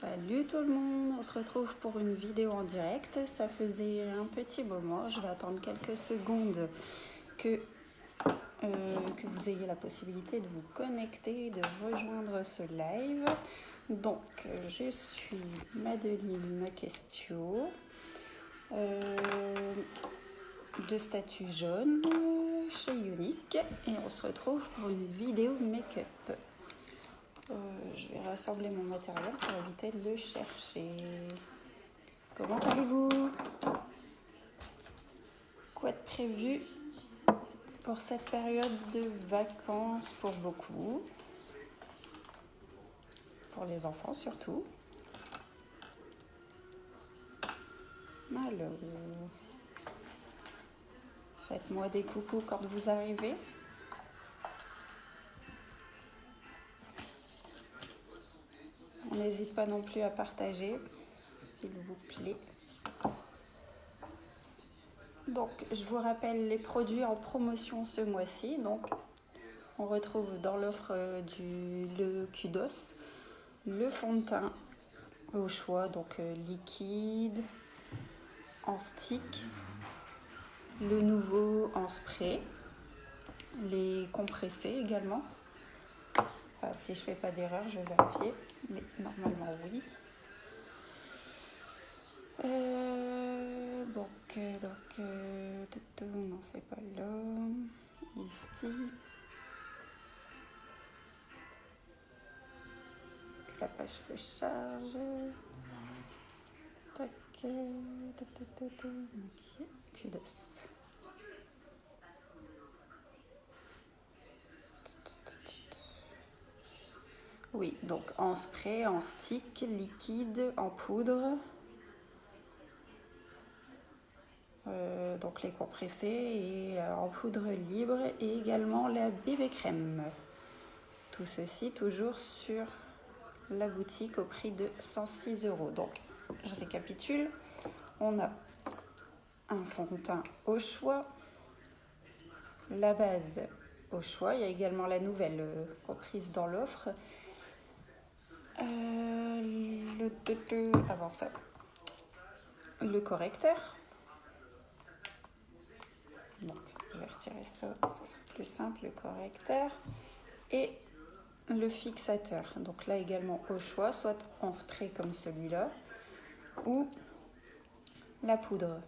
Salut tout le monde, on se retrouve pour une vidéo en direct. Ça faisait un petit moment, je vais attendre quelques secondes que vous ayez la possibilité de vous connecter, de rejoindre ce live. Donc, je suis Madeline Questio, de statut jaune chez Unique, et on se retrouve pour une vidéo make-up. Je vais rassembler mon matériel pour éviter de le chercher. Comment allez-vous? Quoi de prévu pour cette période de vacances pour beaucoup? Pour les enfants surtout. Alors, faites-moi des coucous quand vous arrivez. On n'hésite pas non plus à partager, s'il vous plaît. Donc, je vous rappelle les produits en promotion ce mois-ci. Donc, on retrouve dans l'offre le Kudos, le fond de teint au choix, donc liquide, en stick, le nouveau en spray, les compressés également. Enfin, si je fais pas d'erreur, je vais vérifier, mais normalement oui. Non, c'est pas là. Ici. La page se charge. Tac. Kudos. Oui, donc en spray, en stick, liquide, en poudre. Donc les compressés et en poudre libre, et également la bébé crème. Tout ceci toujours sur la boutique au prix de 106 €. Donc je récapitule, on a un fond de teint au choix, la base au choix, il y a également la nouvelle comprise dans l'offre. Avant ça, le correcteur. Donc, je vais retirer ça, ça sera plus simple, le correcteur. Et le fixateur. Donc là également au choix, soit en spray comme celui-là, ou la poudre.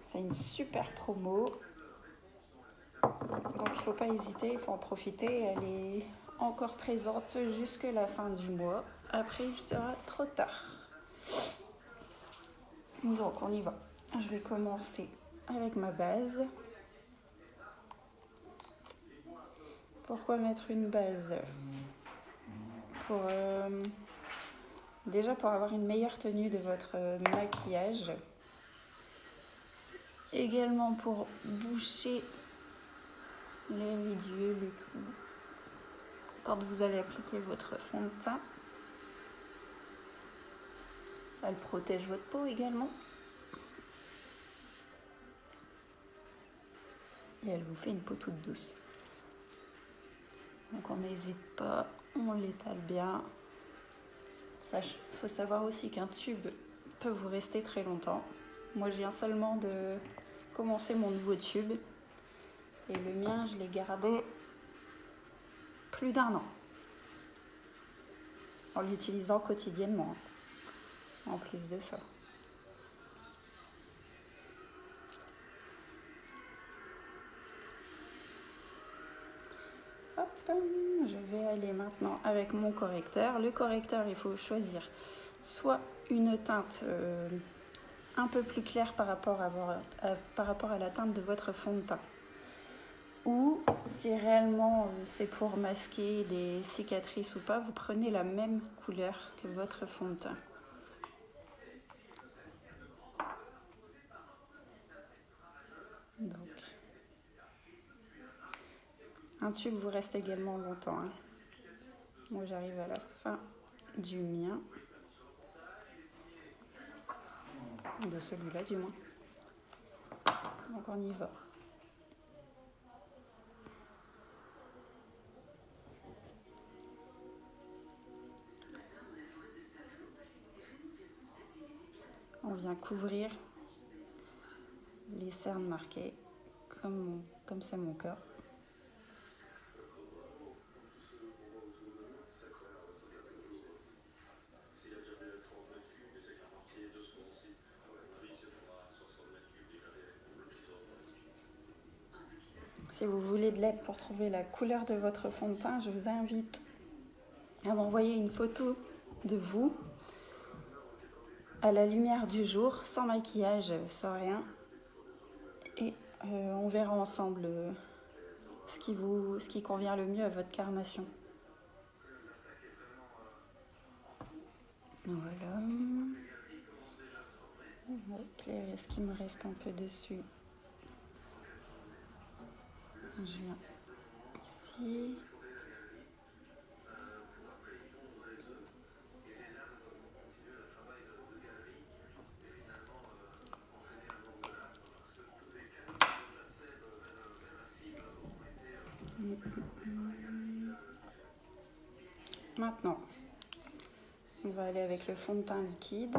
C'est une super promo. Donc il ne faut pas hésiter, il faut en profiter. Elle est encore présente jusqu'à la fin du mois. Après, il sera trop tard. Donc on y va. Je vais commencer avec ma base. Pourquoi mettre une base? Déjà pour avoir une meilleure tenue de votre maquillage. Également pour boucher les yeux, le cou, quand vous allez appliquer votre fond de teint. Elle protège votre peau également. Et elle vous fait une peau toute douce. Donc on n'hésite pas, on l'étale bien. Il faut savoir aussi qu'un tube peut vous rester très longtemps. Moi je viens seulement de commencer mon nouveau tube. Et le mien, je l'ai gardé plus d'1 an. En l'utilisant quotidiennement. En plus de ça. Hop, je vais aller maintenant avec mon correcteur. Le correcteur, il faut choisir soit une teinte un peu plus claire par rapport à la teinte de votre fond de teint. Ou si réellement c'est pour masquer des cicatrices ou pas, vous prenez la même couleur que votre fond de teint. Donc, un tube vous reste également longtemps. Hein. Moi j'arrive à la fin du mien. De celui-là du moins. Donc on y va. on vient couvrir les cernes marquées, comme c'est mon cas. Si vous voulez de l'aide pour trouver la couleur de votre fond de teint, je vous invite à m'envoyer une photo de vous à la lumière du jour, sans maquillage, sans rien. Et on verra ensemble ce qui convient le mieux à votre carnation. Voilà. On va éclairer ce qui me reste un peu dessus. Je viens ici. Maintenant, on va aller avec le fond de teint liquide.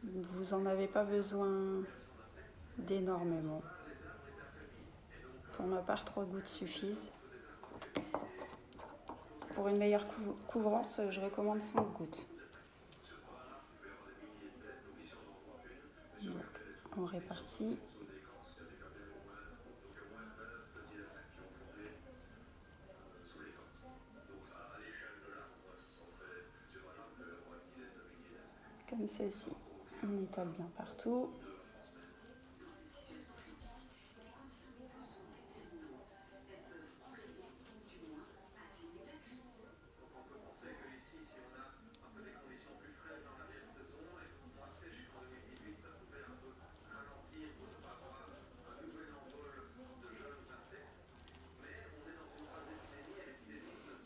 Vous n'en avez pas besoin d'énormément. Pour ma part, 3 gouttes suffisent. Pour une meilleure couvrance, je recommande 5 gouttes. Donc, on répartit. Comme ceci. On étale bien partout.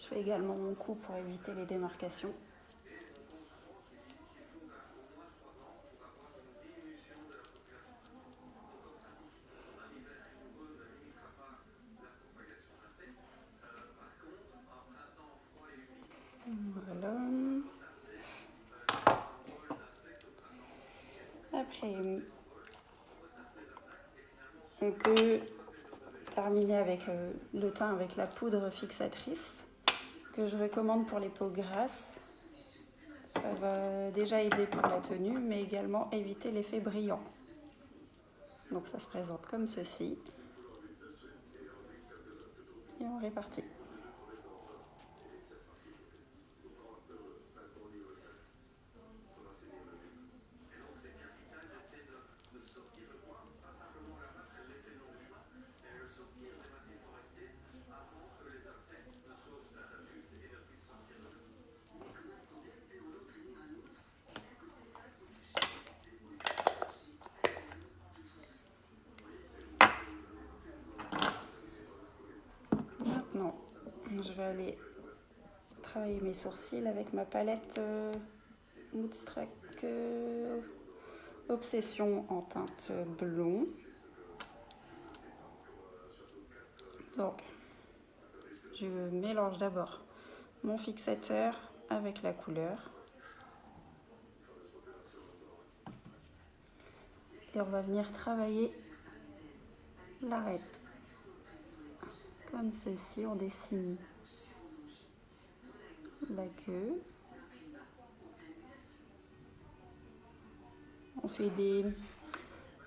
Je fais également mon coup pour éviter les démarcations. Voilà. Après, on peut terminer avec le teint avec la poudre fixatrice que je recommande pour les peaux grasses. Ça va déjà aider pour la tenue, mais également éviter l'effet brillant. Donc ça se présente comme ceci. Et on répartit. Maintenant, je vais aller travailler mes sourcils avec ma palette Moodstruck Obsession en teinte blond. Donc, je mélange d'abord mon fixateur avec la couleur. Et on va venir travailler l'arête. Comme ceci, on dessine la queue. On fait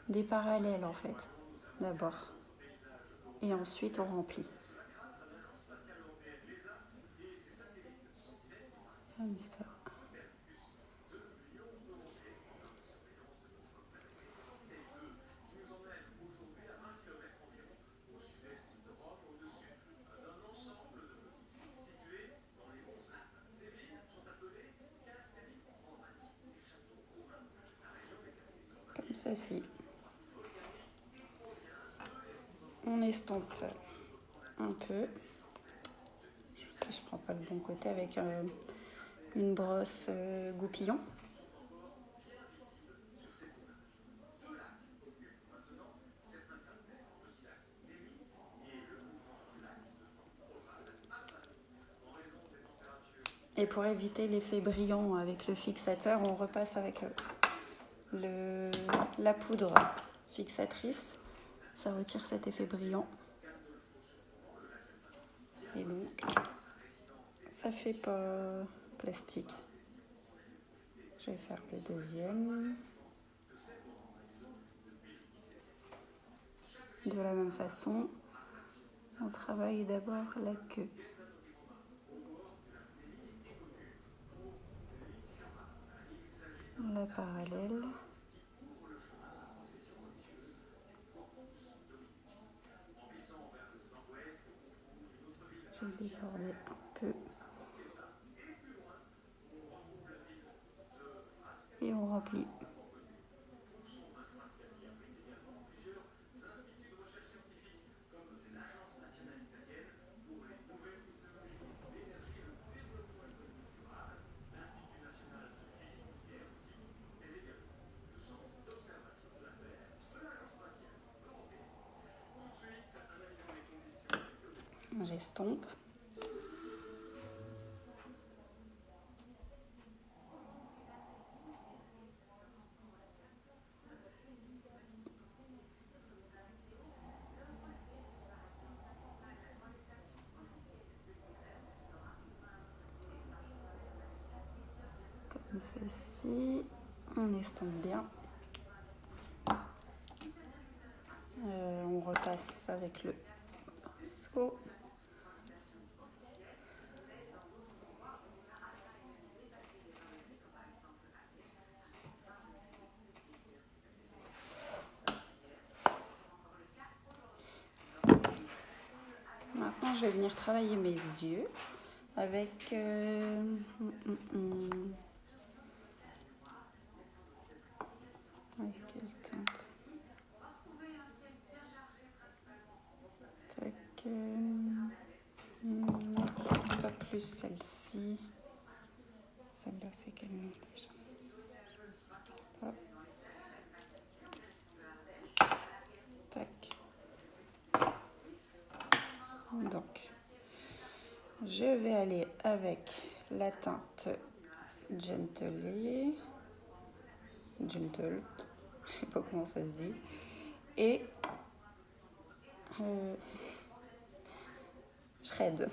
des parallèles en fait, d'abord. Et ensuite, on remplit. Comme ça. Comme ceci. On estompe un peu. Si je prends pas le bon côté avec une brosse goupillon. Et pour éviter l'effet brillant avec le fixateur, on repasse avec la poudre fixatrice. Ça retire cet effet brillant. Et donc, ça fait pas plastique. Je vais faire le deuxième. De la même façon, on travaille d'abord la queue. La parallèle. Je vais déborder un peu. Et on remplit. J'estompe. Comme ceci. On estompe bien. On repasse avec le pinceau. Maintenant, je vais venir travailler mes yeux avec avec quelle teinte? Tac, pas plus celle-ci. Celle-là, c'est quelle nom déjà? Hop. Tac. Donc, je vais aller avec la teinte Gentle, je sais pas comment ça se dit, et Shred,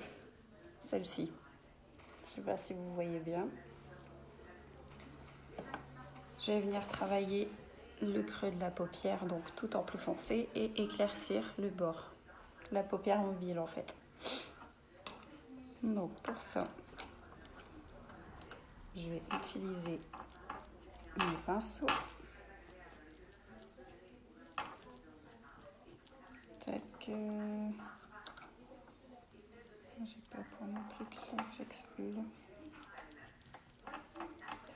celle-ci. Je sais pas si vous voyez bien. Je vais venir travailler le creux de la paupière, donc tout en plus foncé, et éclaircir le bord. La paupière mobile en fait. Donc pour ça, je vais utiliser mon pinceau. Tac. J'ai pas pour non plus clair, j'exclus.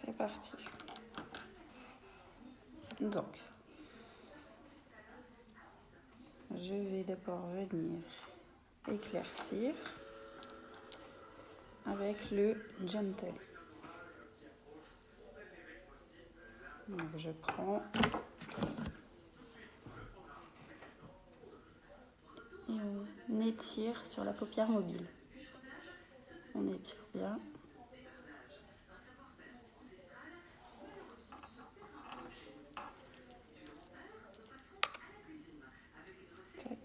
C'est parti. Donc, je vais d'abord venir éclaircir avec le Gentle. Donc je prends et on étire sur la paupière mobile. On étire bien. Tac.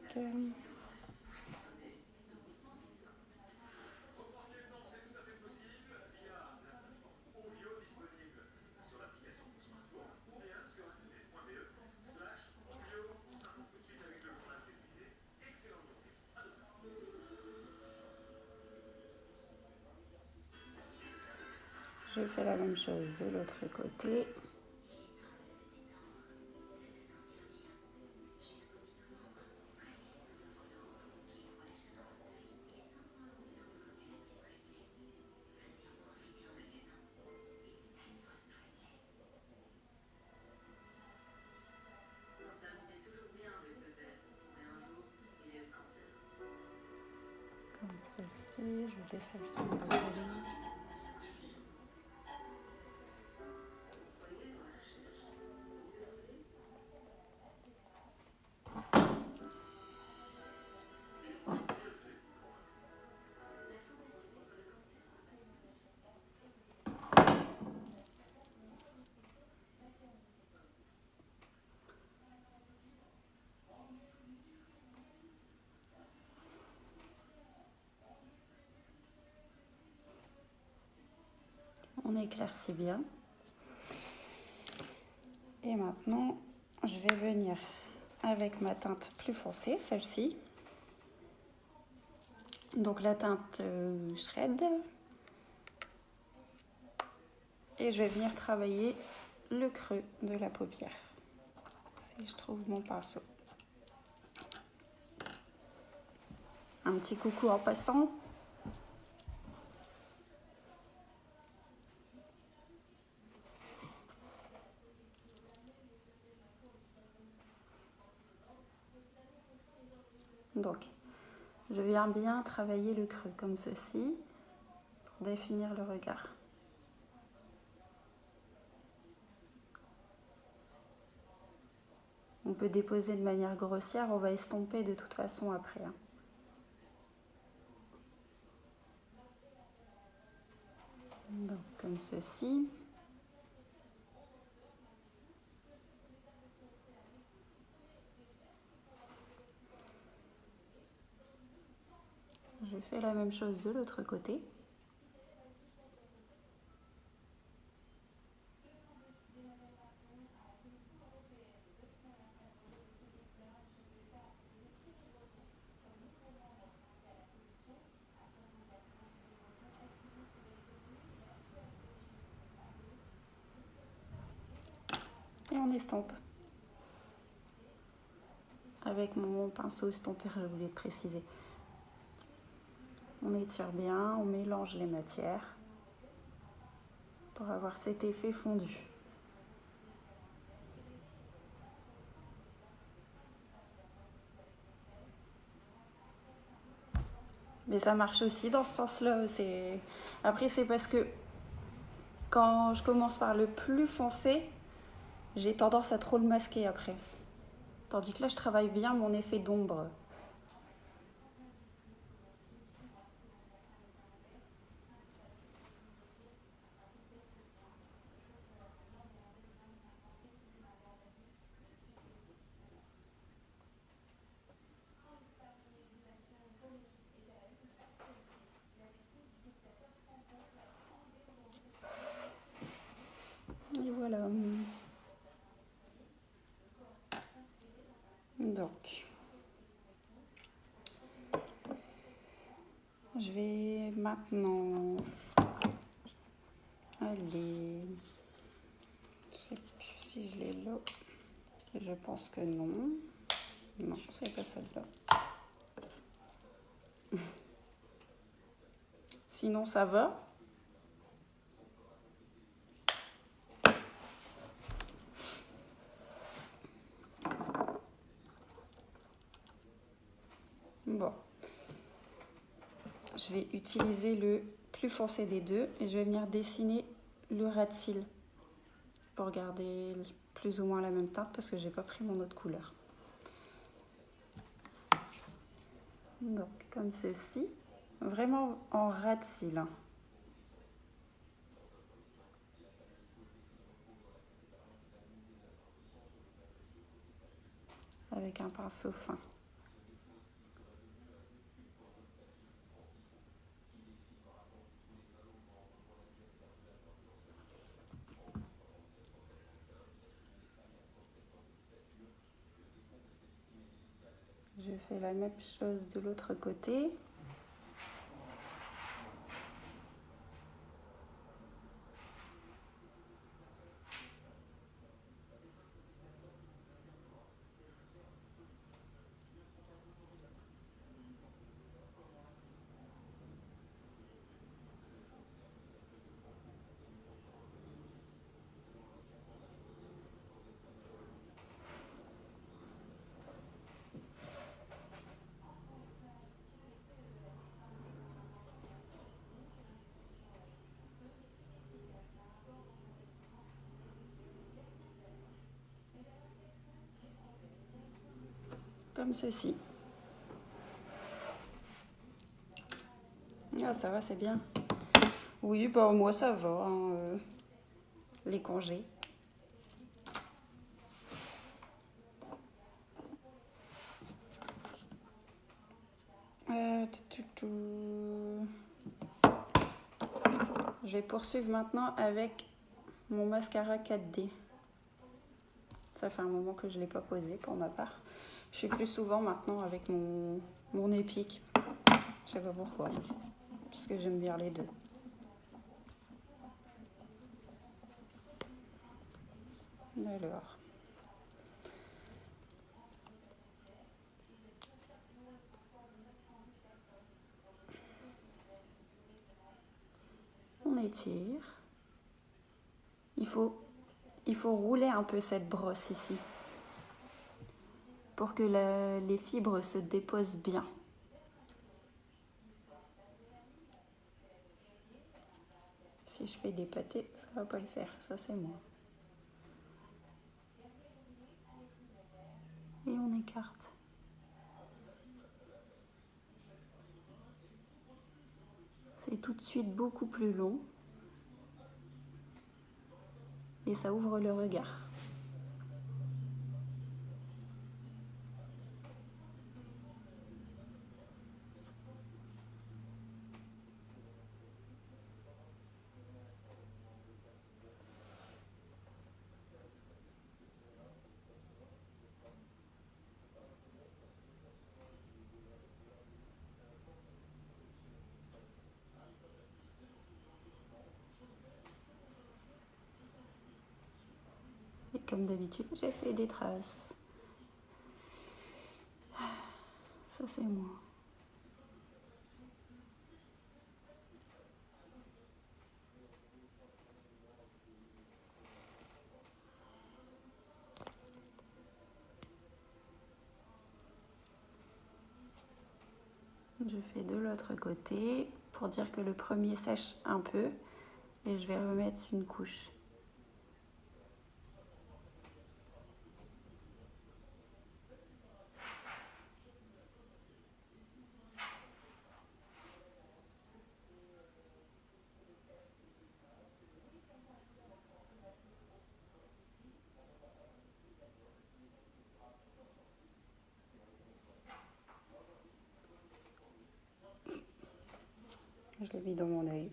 Je fais la même chose de l'autre côté. Comme ceci, je désélectionne le soleil. On éclaircit bien. Et maintenant, je vais venir avec ma teinte plus foncée, celle-ci. Donc la teinte Shred. Et je vais venir travailler le creux de la paupière. Si je trouve mon pinceau. Un petit coucou en passant. Donc, je viens bien travailler le creux comme ceci pour définir le regard. On peut déposer de manière grossière, on va estomper de toute façon après. Donc, comme ceci. Je fais la même chose de l'autre côté. Et on estompe. Avec mon pinceau estompeur, j'ai oublié de préciser. On étire bien, on mélange les matières pour avoir cet effet fondu. Mais ça marche aussi dans ce sens-là. Après, c'est parce que quand je commence par le plus foncé, j'ai tendance à trop le masquer après. Tandis que là, je travaille bien mon effet d'ombre. Et voilà. Donc, je vais maintenant aller. Je sais plus si je l'ai là. Je pense que non. Non, c'est pas celle-là. Sinon, ça va. Bon. Je vais utiliser le plus foncé des deux et je vais venir dessiner le ras de cils pour garder plus ou moins la même teinte parce que j'ai pas pris mon autre couleur. Donc, comme ceci, vraiment en ras de cils. Avec un pinceau fin. Je fais la même chose de l'autre côté. Comme ceci. Ah, ça va, c'est bien. Oui, bah moi ça va, hein, les congés. Je vais poursuivre maintenant avec mon mascara 4D. Ça fait un moment que je ne l'ai pas posé pour ma part. Je suis plus souvent maintenant avec mon épique. Je sais pas pourquoi, parce que j'aime bien les deux. Alors. On étire. Il faut rouler un peu cette brosse ici pour que les fibres se déposent bien. Si je fais des pâtés, ça va pas le faire, ça c'est moi. Et on écarte. C'est tout de suite beaucoup plus long et ça ouvre le regard. Et comme d'habitude, j'ai fait des traces. Ça c'est moi. Je fais de l'autre côté pour dire que le premier sèche un peu et je vais remettre une couche. Je l'ai mis dans mon œil.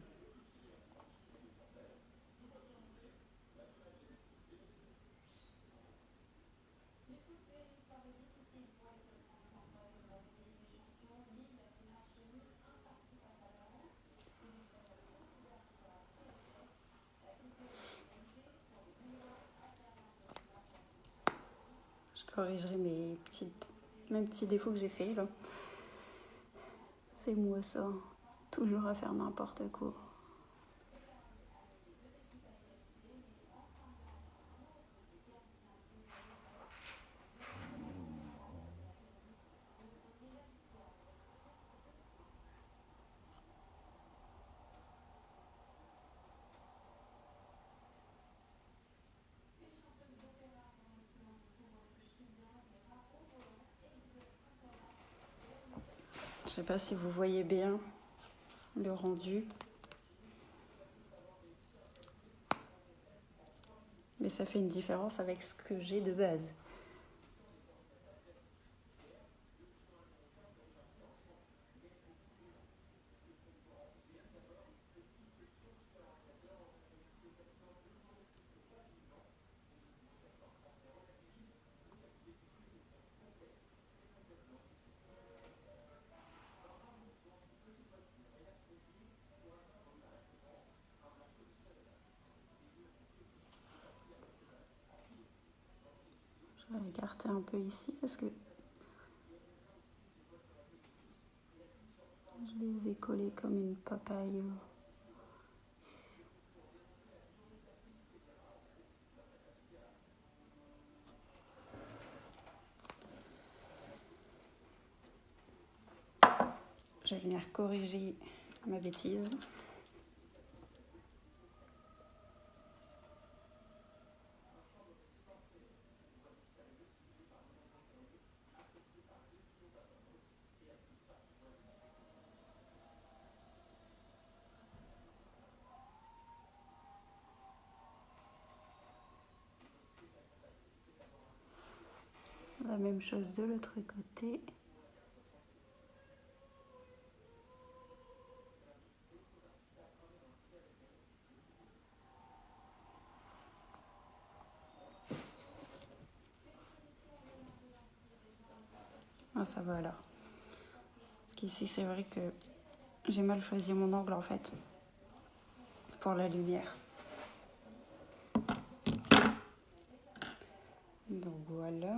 Je corrigerai mes petits défauts que j'ai faits là. C'est moi ça, toujours à faire n'importe quoi. Je sais pas si vous voyez bien le rendu. Mais ça fait une différence avec ce que j'ai de base. Je vais écarter un peu ici parce que je les ai collés comme une papaye. Je vais venir corriger ma bêtise. La même chose de l'autre côté. Ah, ça va là. Parce qu'ici, c'est vrai que j'ai mal choisi mon angle en fait pour la lumière. Donc voilà.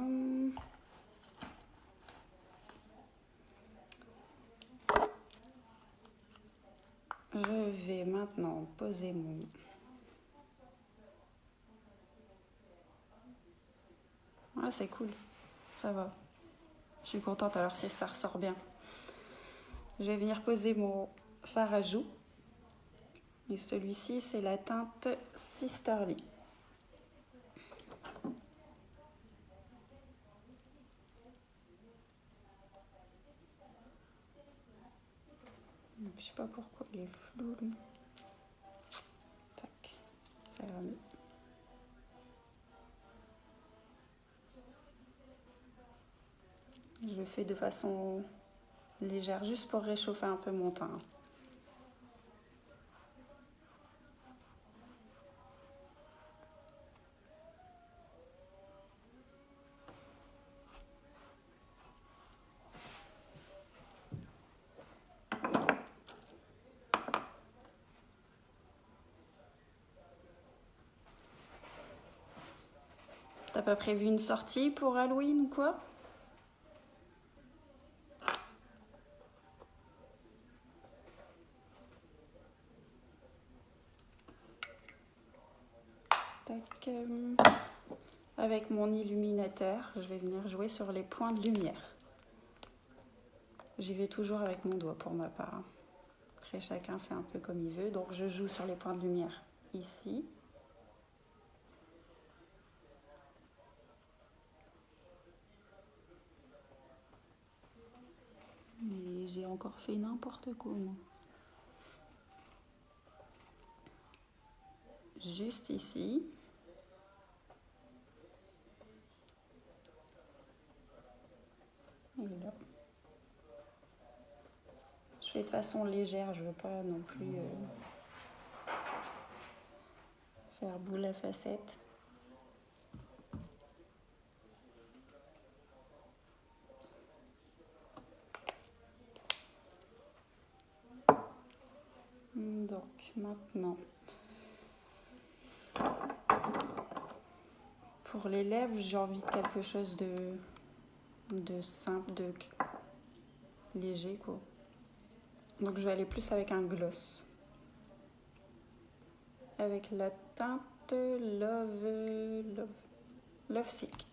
Je vais maintenant poser mon... Ah, c'est cool. Ça va. Je suis contente alors si ça ressort bien. Je vais venir poser mon fard à joues. Et celui-ci, c'est la teinte Sisterly. Je sais pas pourquoi il est flou. Là. Tac. Ça va mieux. Je le fais de façon légère, juste pour réchauffer un peu mon teint. T'as pas prévu une sortie pour Halloween ou quoi? Tac. Avec mon illuminateur, je vais venir jouer sur les points de lumière. J'y vais toujours avec mon doigt pour ma part. Après, chacun fait un peu comme il veut. Donc, je joue sur les points de lumière ici. Mais j'ai encore fait n'importe quoi, moi. Juste ici. Et là. Je fais de façon légère, je veux pas non plus faire boule à facettes. Donc maintenant, pour les lèvres, j'ai envie de quelque chose de simple, de léger quoi. Donc je vais aller plus avec un gloss. Avec la teinte Love Sick.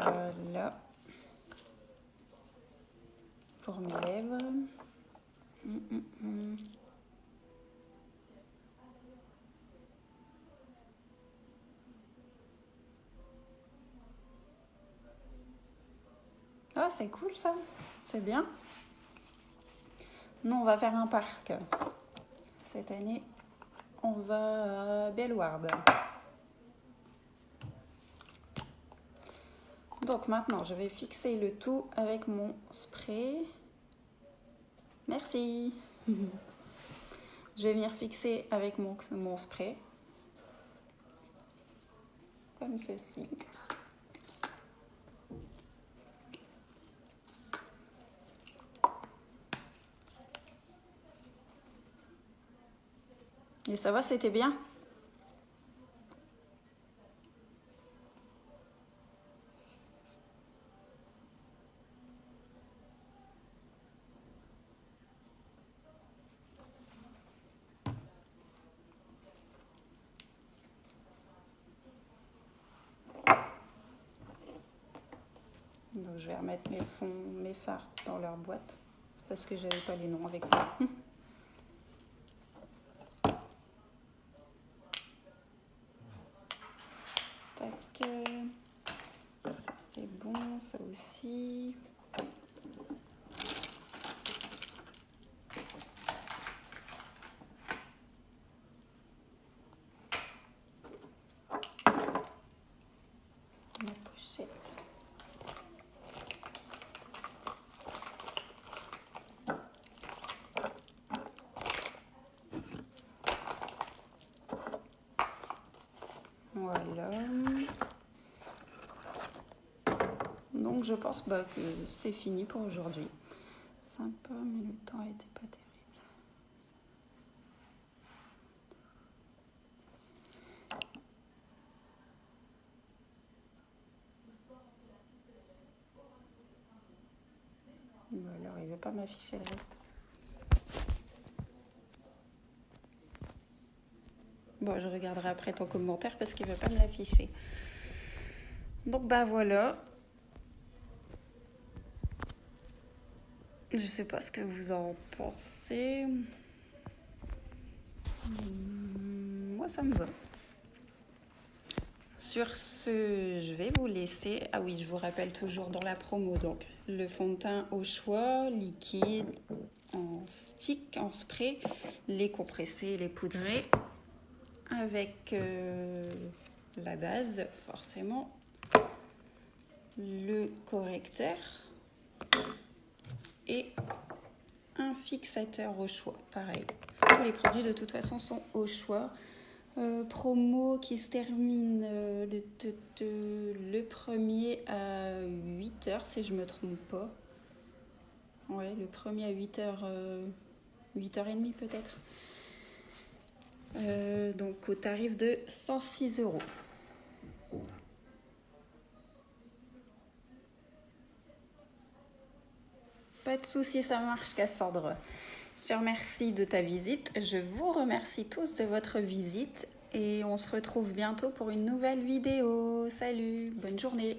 Voilà. Pour mes lèvres. Ah, c'est cool ça. C'est bien. Nous, on va faire un parc. Cette année, on va à Bellewaerde. Donc maintenant, je vais fixer le tout avec mon spray. Merci. Je vais venir fixer avec mon spray. Comme ceci. Et ça va, c'était bien? je vais remettre mes fards dans leur boîte parce que j'avais pas les noms avec moi. Tac. Ça c'est bon, ça aussi. La pochette. Voilà. Donc je pense que c'est fini pour aujourd'hui. Sympa, mais le temps était pas terrible. Bon, alors il veut pas m'afficher le reste. Bon, je regarderai après ton commentaire parce qu'il veut pas me l'afficher. Donc bah voilà. Je sais pas ce que vous en pensez. Moi ça me va. Sur ce, je vais vous laisser. Ah oui, je vous rappelle toujours dans la promo, donc le fond de teint au choix, liquide, en stick, en spray, les compressés, les poudrés, avec la base, forcément, le correcteur et un fixateur au choix, pareil. Tous les produits de toute façon sont au choix. Promo qui se termine le premier à 8h si je me trompe pas. Ouais, le premier à 8h, 8h30 peut-être. Donc au tarif de 106 €. Pas de souci, ça marche Cassandre. Je te remercie de ta visite. Je vous remercie tous de votre visite et on se retrouve bientôt pour une nouvelle vidéo. Salut, bonne journée.